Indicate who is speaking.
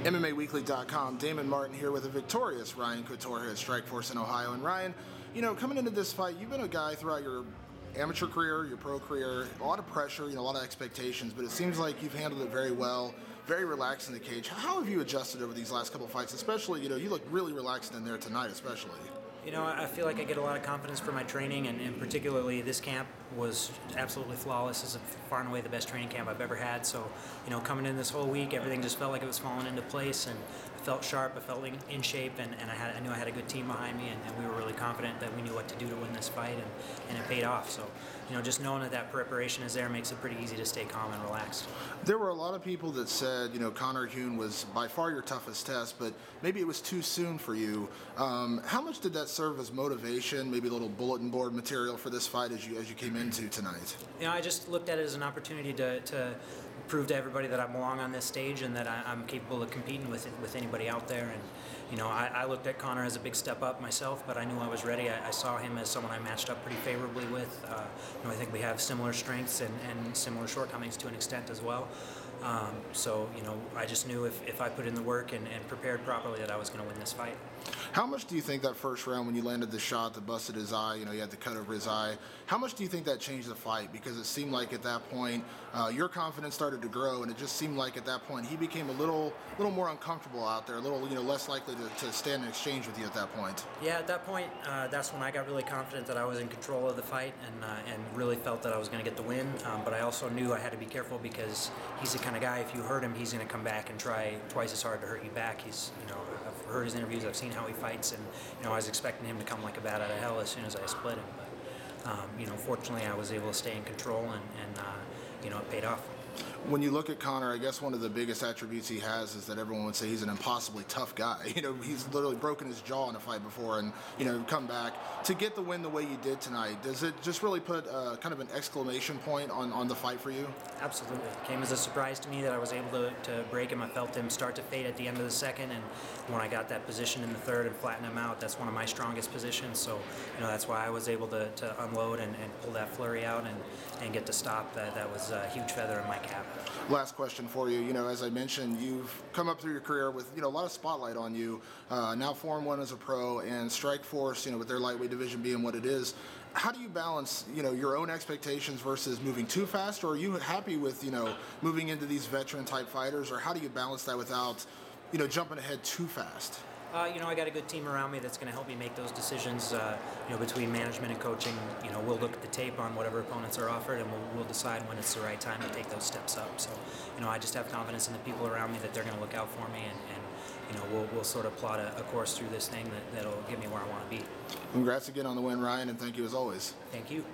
Speaker 1: MMAWeekly.com. Damon Martin here with a victorious Ryan Couture here at Strikeforce in Ohio. And Ryan, coming into this fight, you've been a guy throughout your amateur career, your pro career, a lot of pressure, a lot of expectations, but it seems like you've handled it very well, very relaxed in the cage. How have you adjusted over these last couple fights? Especially, you look really relaxed in there tonight, especially.
Speaker 2: I feel like I get a lot of confidence from my training, and particularly this camp was absolutely flawless. This is far and away the best training camp I've ever had. So, coming in this whole week, everything just felt like it was falling into place, and I felt sharp, I felt in shape, and I knew I had a good team behind me, and we were really confident that we knew what to do to win this fight, and it paid off. So, just knowing that preparation is there makes it pretty easy to stay calm and relaxed.
Speaker 1: There were a lot of people that said, Conor Heun was by far your toughest test, but maybe it was too soon for you. How much did that serve as motivation, maybe a little bulletin board material for this fight as you came into tonight?
Speaker 2: I just looked at it as an opportunity to prove to everybody that I belong on this stage and that I'm capable of competing with anybody out there. And I looked at Conor as a big step up myself, but I knew I was ready. I saw him as someone I matched up pretty favorably with. I think we have similar strengths and similar shortcomings to an extent as well. So I just knew if I put in the work and prepared properly that I was going to win this fight.
Speaker 1: How much do you think that first round when you landed the shot that busted his eye, you had the cut over his eye, how much do you think that changed the fight? Because it seemed like at that point your confidence started to grow, and it just seemed like at that point he became a little more uncomfortable out there, a little less likely to stand in exchange with you at that point.
Speaker 2: Yeah, at that point, that's when I got really confident that I was in control of the fight and really felt that I was going to get the win. But I also knew I had to be careful because he's the kind of guy, if you hurt him, he's going to come back and try twice as hard to hurt you back. He's, I've heard his interviews, I've seen how he fights, and I was expecting him to come like a bat out of hell as soon as I split him. But fortunately, I was able to stay in control, and it paid off.
Speaker 1: When you look at Conor, I guess one of the biggest attributes he has is that everyone would say he's an impossibly tough guy. He's literally broken his jaw in a fight before and, come back. To get the win the way you did tonight, does it just really put kind of an exclamation point on the fight for you?
Speaker 2: Absolutely. It came as a surprise to me that I was able to break him. I felt him start to fade at the end of the second, and when I got that position in the third and flatten him out, that's one of my strongest positions. So, that's why I was able to unload and pull that flurry out and get to stop. That was a huge feather in my cap.
Speaker 1: Last question for you. As I mentioned, you've come up through your career with a lot of spotlight on you. Now 4-1 as a pro, and Strikeforce, with their lightweight division being what it is. How do you balance, your own expectations versus moving too fast, or are you happy with, moving into these veteran type fighters, or how do you balance that without, jumping ahead too fast?
Speaker 2: I got a good team around me that's going to help me make those decisions. Between management and coaching, we'll look at the tape on whatever opponents are offered, and we'll decide when it's the right time to take those steps up. So, I just have confidence in the people around me that they're going to look out for me, and we'll sort of plot a course through this thing that'll get me where I want to be.
Speaker 1: Congrats again on the win, Ryan, and thank you as always.
Speaker 2: Thank you.